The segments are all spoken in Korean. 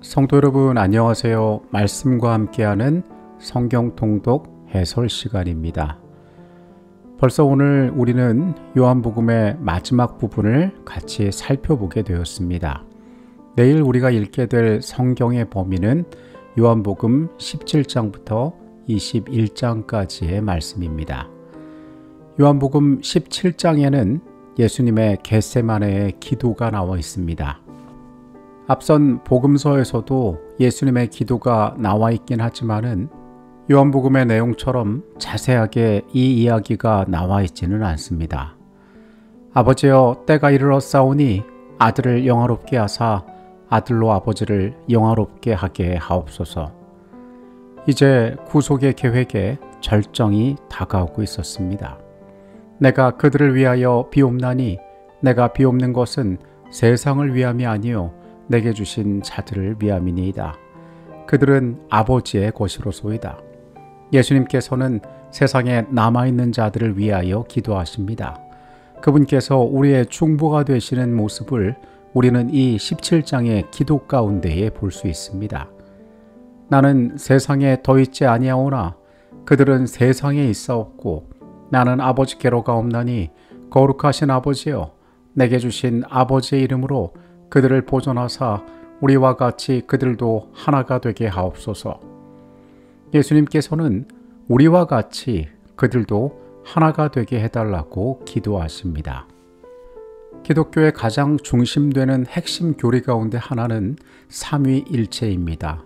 성도 여러분 안녕하세요. 말씀과 함께하는 성경 통독 해설 시간입니다. 벌써 오늘 우리는 요한복음의 마지막 부분을 같이 살펴보게 되었습니다. 내일 우리가 읽게 될 성경의 범위는 요한복음 17장부터 21장까지의 말씀입니다. 요한복음 17장에는 예수님의 겟세마네의 기도가 나와 있습니다. 앞선 복음서에서도 예수님의 기도가 나와 있긴 하지만은 요한복음의 내용처럼 자세하게 이 이야기가 나와 있지는 않습니다. 아버지여, 때가 이르렀사오니 아들을 영화롭게 하사 아들로 아버지를 영화롭게 하게 하옵소서. 이제 구속의 계획에 절정이 다가오고 있었습니다. 내가 그들을 위하여 비옵나니 내가 비옵는 것은 세상을 위함이 아니요 내게 주신 자들을 위함이니이다. 그들은 아버지의 것이로소이다. 예수님께서는 세상에 남아있는 자들을 위하여 기도하십니다. 그분께서 우리의 중보가 되시는 모습을 우리는 이 17장의 기도 가운데에 볼 수 있습니다. 나는 세상에 더 있지 아니하오나 그들은 세상에 있사옵고 나는 아버지께로 가옵나니 거룩하신 아버지여, 내게 주신 아버지의 이름으로 그들을 보존하사 우리와 같이 그들도 하나가 되게 하옵소서. 예수님께서는 우리와 같이 그들도 하나가 되게 해달라고 기도하십니다. 기독교의 가장 중심되는 핵심 교리 가운데 하나는 삼위일체입니다.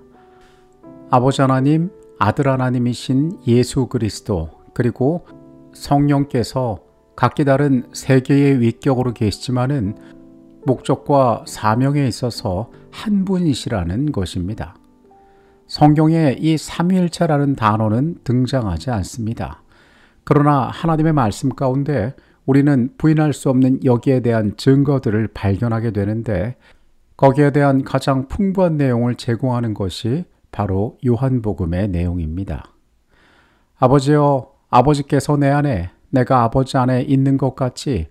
아버지 하나님, 아들 하나님이신 예수 그리스도, 그리고 성령께서 각기 다른 세 개의 위격으로 계시지만은 목적과 사명에 있어서 한 분이시라는 것입니다. 성경에 이 삼위일체라는 단어는 등장하지 않습니다. 그러나 하나님의 말씀 가운데 우리는 부인할 수 없는 여기에 대한 증거들을 발견하게 되는데, 거기에 대한 가장 풍부한 내용을 제공하는 것이 바로 요한복음의 내용입니다. 아버지여, 아버지께서 내 안에, 내가 아버지 안에 있는 것 같이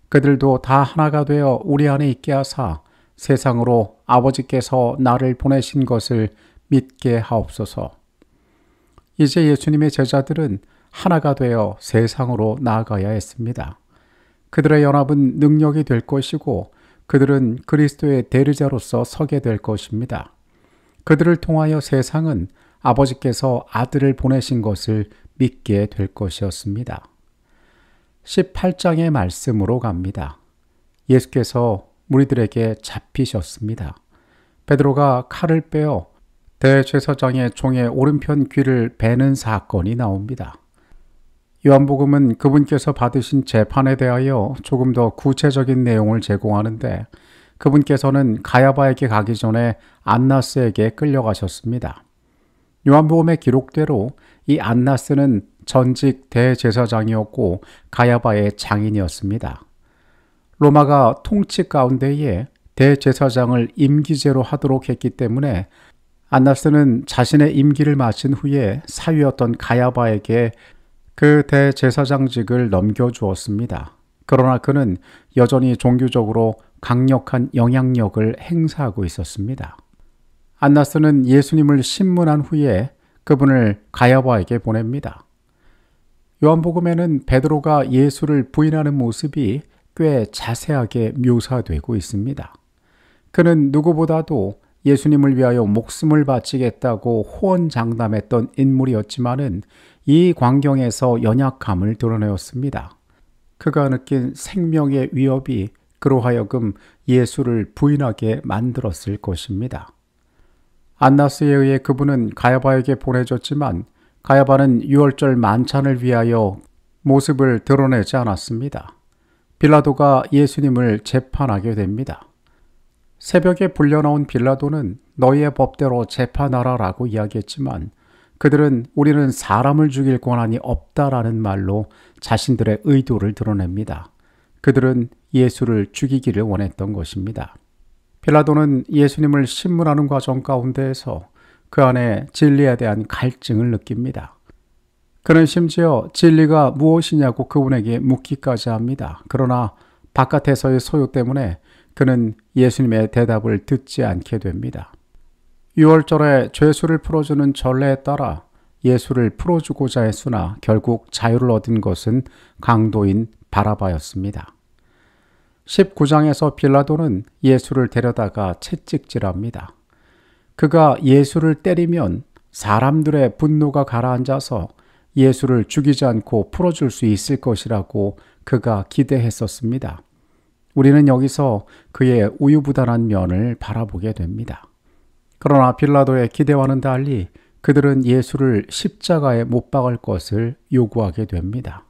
그들도 다 하나가 되어 우리 안에 있게 하사 세상으로 아버지께서 나를 보내신 것을 믿게 하옵소서. 이제 예수님의 제자들은 하나가 되어 세상으로 나아가야 했습니다. 그들의 연합은 능력이 될 것이고 그들은 그리스도의 대리자로서 서게 될 것입니다. 그들을 통하여 세상은 아버지께서 아들을 보내신 것을 믿게 될 것이었습니다. 18장의 말씀으로 갑니다. 예수께서 무리들에게 잡히셨습니다. 베드로가 칼을 빼어 대제사장의 종의 오른편 귀를 베는 사건이 나옵니다. 요한복음은 그분께서 받으신 재판에 대하여 조금 더 구체적인 내용을 제공하는데, 그분께서는 가야바에게 가기 전에 안나스에게 끌려가셨습니다. 요한복음의 기록대로 이 안나스는 전직 대제사장이었고 가야바의 장인이었습니다. 로마가 통치 가운데에 대제사장을 임기제로 하도록 했기 때문에 안나스는 자신의 임기를 마친 후에 사위였던 가야바에게 그 대제사장직을 넘겨주었습니다. 그러나 그는 여전히 종교적으로 강력한 영향력을 행사하고 있었습니다. 안나스는 예수님을 신문한 후에 그분을 가야바에게 보냅니다. 요한복음에는 베드로가 예수를 부인하는 모습이 꽤 자세하게 묘사되고 있습니다. 그는 누구보다도 예수님을 위하여 목숨을 바치겠다고 호언장담했던 인물이었지만은 이 광경에서 연약함을 드러내었습니다. 그가 느낀 생명의 위협이 그로 하여금 예수를 부인하게 만들었을 것입니다. 안나스에 의해 그분은 가야바에게 보내졌지만 가야바는 유월절 만찬을 위하여 모습을 드러내지 않았습니다. 빌라도가 예수님을 재판하게 됩니다. 새벽에 불려나온 빌라도는 너희의 법대로 재판하라라고 이야기했지만 그들은 우리는 사람을 죽일 권한이 없다라는 말로 자신들의 의도를 드러냅니다. 그들은 예수를 죽이기를 원했던 것입니다. 빌라도는 예수님을 신문하는 과정 가운데에서 그 안에 진리에 대한 갈증을 느낍니다. 그는 심지어 진리가 무엇이냐고 그분에게 묻기까지 합니다. 그러나 바깥에서의 소요 때문에 그는 예수님의 대답을 듣지 않게 됩니다. 유월절에 죄수를 풀어주는 전례에 따라 예수를 풀어주고자 했으나 결국 자유를 얻은 것은 강도인 바라바였습니다. 19장에서 빌라도는 예수를 데려다가 채찍질합니다. 그가 예수를 때리면 사람들의 분노가 가라앉아서 예수를 죽이지 않고 풀어줄 수 있을 것이라고 그가 기대했었습니다. 우리는 여기서 그의 우유부단한 면을 바라보게 됩니다. 그러나 빌라도의 기대와는 달리 그들은 예수를 십자가에 못 박을 것을 요구하게 됩니다.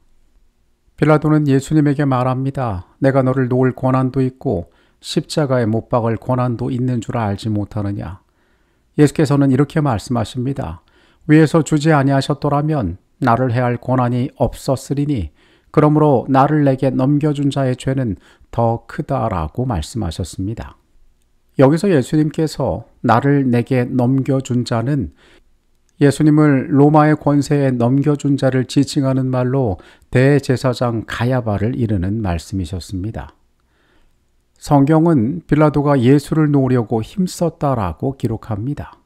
빌라도는 예수님에게 말합니다. 내가 너를 놓을 권한도 있고 십자가에 못 박을 권한도 있는 줄 알지 못하느냐. 예수께서는 이렇게 말씀하십니다. 위에서 주지 아니하셨더라면 나를 해할 권한이 없었으리니 그러므로 나를 내게 넘겨준 자의 죄는 더 크다라고 말씀하셨습니다. 여기서 예수님께서 나를 내게 넘겨준 자는 예수님을 로마의 권세에 넘겨준 자를 지칭하는 말로 대제사장 가야바를 이르는 말씀이셨습니다. 성경은 빌라도가 예수를 놓으려고 힘썼다라고 기록합니다.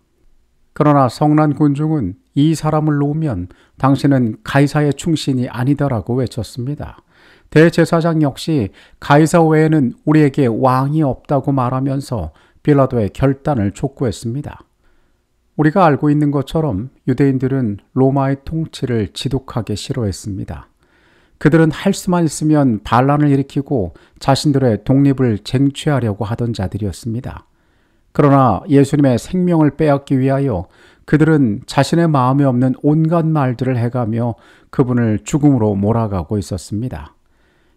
그러나 성난 군중은 이 사람을 놓으면 당신은 가이사의 충신이 아니다라고 외쳤습니다. 대제사장 역시 가이사 외에는 우리에게 왕이 없다고 말하면서 빌라도의 결단을 촉구했습니다. 우리가 알고 있는 것처럼 유대인들은 로마의 통치를 지독하게 싫어했습니다. 그들은 할 수만 있으면 반란을 일으키고 자신들의 독립을 쟁취하려고 하던 자들이었습니다. 그러나 예수님의 생명을 빼앗기 위하여 그들은 자신의 마음에 없는 온갖 말들을 해가며 그분을 죽음으로 몰아가고 있었습니다.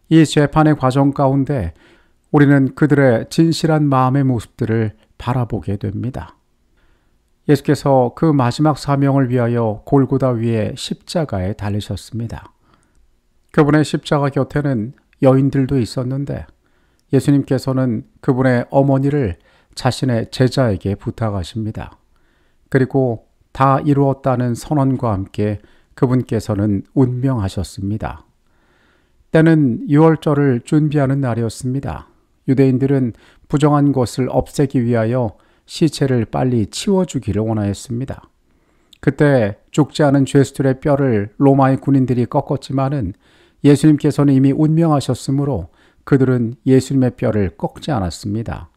이 재판의 과정 가운데 우리는 그들의 진실한 마음의 모습들을 바라보게 됩니다. 예수께서 그 마지막 사명을 위하여 골고다 위에 십자가에 달리셨습니다. 그분의 십자가 곁에는 여인들도 있었는데 예수님께서는 그분의 어머니를 자신의 제자에게 부탁하십니다. 그리고 다 이루었다는 선언과 함께 그분께서는 운명하셨습니다. 때는 유월절을 준비하는 날이었습니다. 유대인들은 부정한 것을 없애기 위하여 시체를 빨리 치워주기를 원하였습니다. 그때 죽지 않은 죄수들의 뼈를 로마의 군인들이 꺾었지만은 예수님께서는 이미 운명하셨으므로 그들은 예수님의 뼈를 꺾지 않았습니다.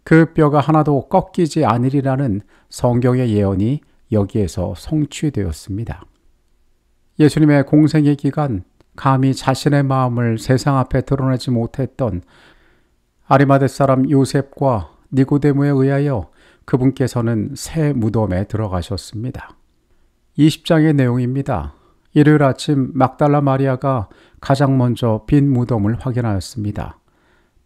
그 뼈가 하나도 꺾이지 않으리라는 성경의 예언이 여기에서 성취되었습니다. 예수님의 공생의 기간 감히 자신의 마음을 세상 앞에 드러내지 못했던 아리마대 사람 요셉과 니고데모에 의하여 그분께서는 새 무덤에 들어가셨습니다. 20장의 내용입니다. 일요일 아침 막달라 마리아가 가장 먼저 빈 무덤을 확인하였습니다.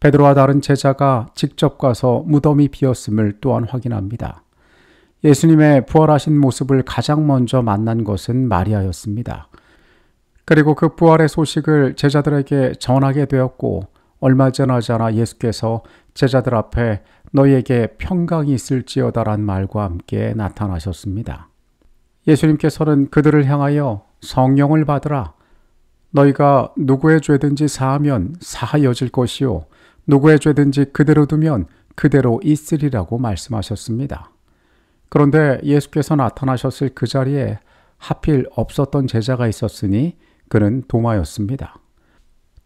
베드로와 다른 제자가 직접 가서 무덤이 비었음을 또한 확인합니다. 예수님의 부활하신 모습을 가장 먼저 만난 것은 마리아였습니다. 그리고 그 부활의 소식을 제자들에게 전하게 되었고 얼마 지나지 않아 예수께서 제자들 앞에 너희에게 평강이 있을지어다란 말과 함께 나타나셨습니다. 예수님께서는 그들을 향하여 성령을 받으라. 너희가 누구의 죄든지 사하면 사하여질 것이요 누구의 죄든지 그대로 두면 그대로 있으리라고 말씀하셨습니다. 그런데 예수께서 나타나셨을 그 자리에 하필 없었던 제자가 있었으니 그는 도마였습니다.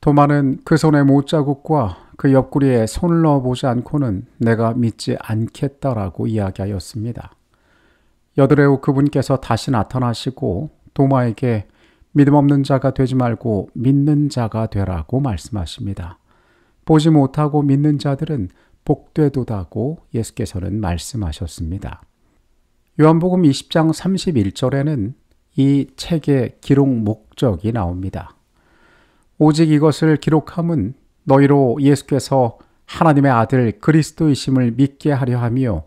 도마는 그 손의 못자국과 그 옆구리에 손을 넣어보지 않고는 내가 믿지 않겠다라고 이야기하였습니다. 여드레 후 그분께서 다시 나타나시고 도마에게 믿음 없는 자가 되지 말고 믿는 자가 되라고 말씀하십니다. 보지 못하고 믿는 자들은 복되도다고 예수께서는 말씀하셨습니다. 요한복음 20장 31절에는 이 책의 기록 목적이 나옵니다. 오직 이것을 기록함은 너희로 예수께서 하나님의 아들 그리스도이심을 믿게 하려 하며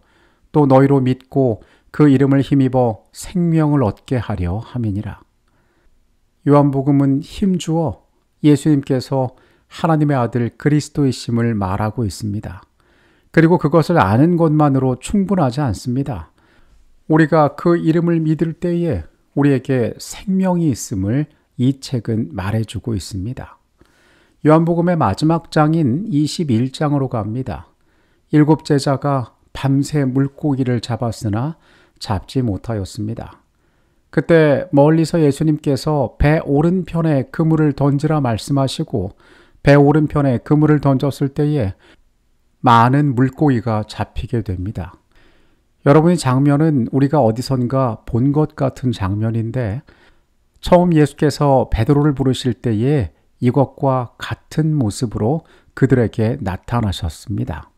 또 너희로 믿고 그 이름을 힘입어 생명을 얻게 하려 함이니라. 요한복음은 힘주어 예수님께서 하나님의 아들 그리스도이심을 말하고 있습니다. 그리고 그것을 아는 것만으로 충분하지 않습니다. 우리가 그 이름을 믿을 때에 우리에게 생명이 있음을 이 책은 말해주고 있습니다. 요한복음의 마지막 장인 21장으로 갑니다. 7 제자가 밤새 물고기를 잡았으나 잡지 못하였습니다. 그때 멀리서 예수님께서 배 오른편에 그물을 던지라 말씀하시고 배 오른편에 그물을 던졌을 때에 많은 물고기가 잡히게 됩니다. 여러분, 이 장면은 우리가 어디선가 본 것 같은 장면인데 처음 예수께서 베드로를 부르실 때에 이것과 같은 모습으로 그들에게 나타나셨습니다.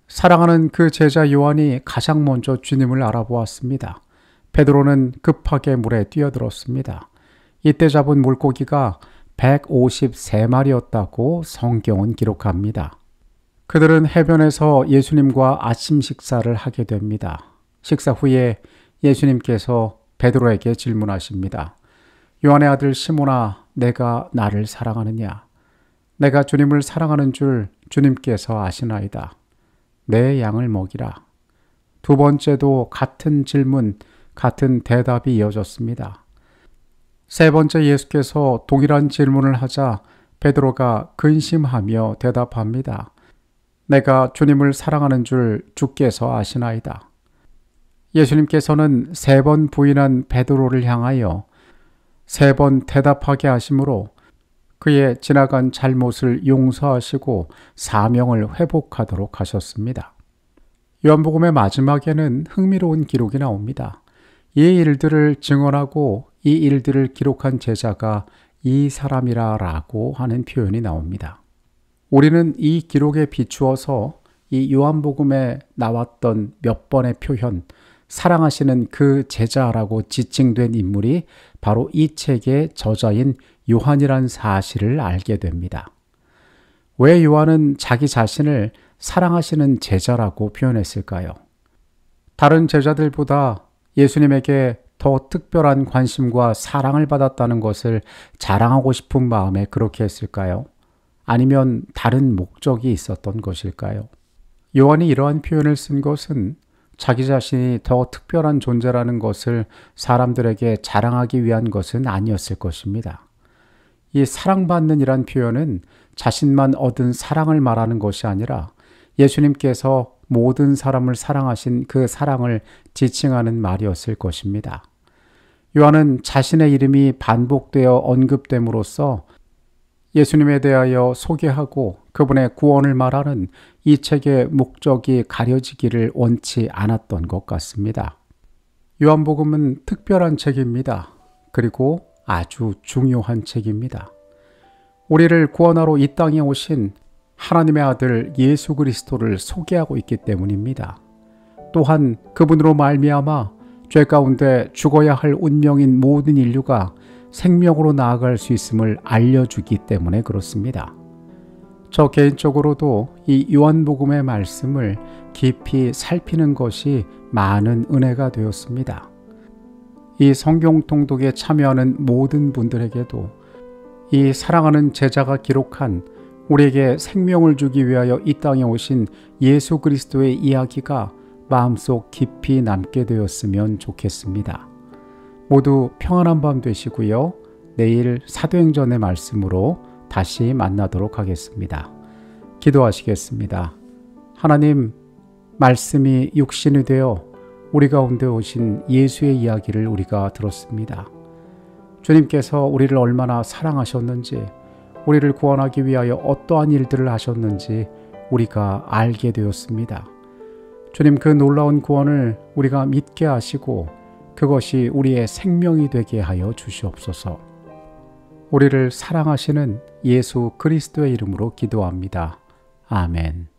사랑하는 그 제자 요한이 가장 먼저 주님을 알아보았습니다. 베드로는 급하게 물에 뛰어들었습니다. 이때 잡은 물고기가 153마리였다고 성경은 기록합니다. 그들은 해변에서 예수님과 아침 식사를 하게 됩니다. 식사 후에 예수님께서 베드로에게 질문하십니다. 요한의 아들 시몬아, 내가 나를 사랑하느냐? 내가 주님을 사랑하는 줄 주님께서 아시나이다. 내 양을 먹이라. 두 번째도 같은 질문, 같은 대답이 이어졌습니다. 세 번째 예수께서 동일한 질문을 하자 베드로가 근심하며 대답합니다. 내가 주님을 사랑하는 줄 주께서 아시나이다. 예수님께서는 세 번 부인한 베드로를 향하여 세 번 대답하게 하심으로 그의 지나간 잘못을 용서하시고 사명을 회복하도록 하셨습니다. 요한복음의 마지막에는 흥미로운 기록이 나옵니다. 이 일들을 증언하고 이 일들을 기록한 제자가 이 사람이라 라고 하는 표현이 나옵니다. 우리는 이 기록에 비추어서 이 요한복음에 나왔던 몇 번의 표현, 사랑하시는 그 제자라고 지칭된 인물이 바로 이 책의 저자인 요한이란 사실을 알게 됩니다. 왜 요한은 자기 자신을 사랑하시는 제자라고 표현했을까요? 다른 제자들보다 예수님에게 더 특별한 관심과 사랑을 받았다는 것을 자랑하고 싶은 마음에 그렇게 했을까요? 아니면 다른 목적이 있었던 것일까요? 요한이 이러한 표현을 쓴 것은 자기 자신이 더 특별한 존재라는 것을 사람들에게 자랑하기 위한 것은 아니었을 것입니다. 이 사랑받는 이란 표현은 자신만 얻은 사랑을 말하는 것이 아니라 예수님께서 모든 사람을 사랑하신 그 사랑을 지칭하는 말이었을 것입니다. 요한은 자신의 이름이 반복되어 언급됨으로써 예수님에 대하여 소개하고 그분의 구원을 말하는 이 책의 목적이 가려지기를 원치 않았던 것 같습니다. 요한복음은 특별한 책입니다. 그리고 아주 중요한 책입니다. 우리를 구원하러 이 땅에 오신 하나님의 아들 예수 그리스도를 소개하고 있기 때문입니다. 또한 그분으로 말미암아 죄 가운데 죽어야 할 운명인 모든 인류가 생명으로 나아갈 수 있음을 알려주기 때문에 그렇습니다. 저 개인적으로도 이 요한복음의 말씀을 깊이 살피는 것이 많은 은혜가 되었습니다. 이 성경 통독에 참여하는 모든 분들에게도 이 사랑하는 제자가 기록한 우리에게 생명을 주기 위하여 이 땅에 오신 예수 그리스도의 이야기가 마음속 깊이 남게 되었으면 좋겠습니다. 모두 평안한 밤 되시고요. 내일 사도행전의 말씀으로 다시 만나도록 하겠습니다. 기도하시겠습니다. 하나님, 말씀이 육신이 되어 우리 가운데 오신 예수의 이야기를 우리가 들었습니다. 주님께서 우리를 얼마나 사랑하셨는지, 우리를 구원하기 위하여 어떠한 일들을 하셨는지 우리가 알게 되었습니다. 주님, 그 놀라운 구원을 우리가 믿게 하시고 그것이 우리의 생명이 되게 하여 주시옵소서. 우리를 사랑하시는 예수 그리스도의 이름으로 기도합니다. 아멘.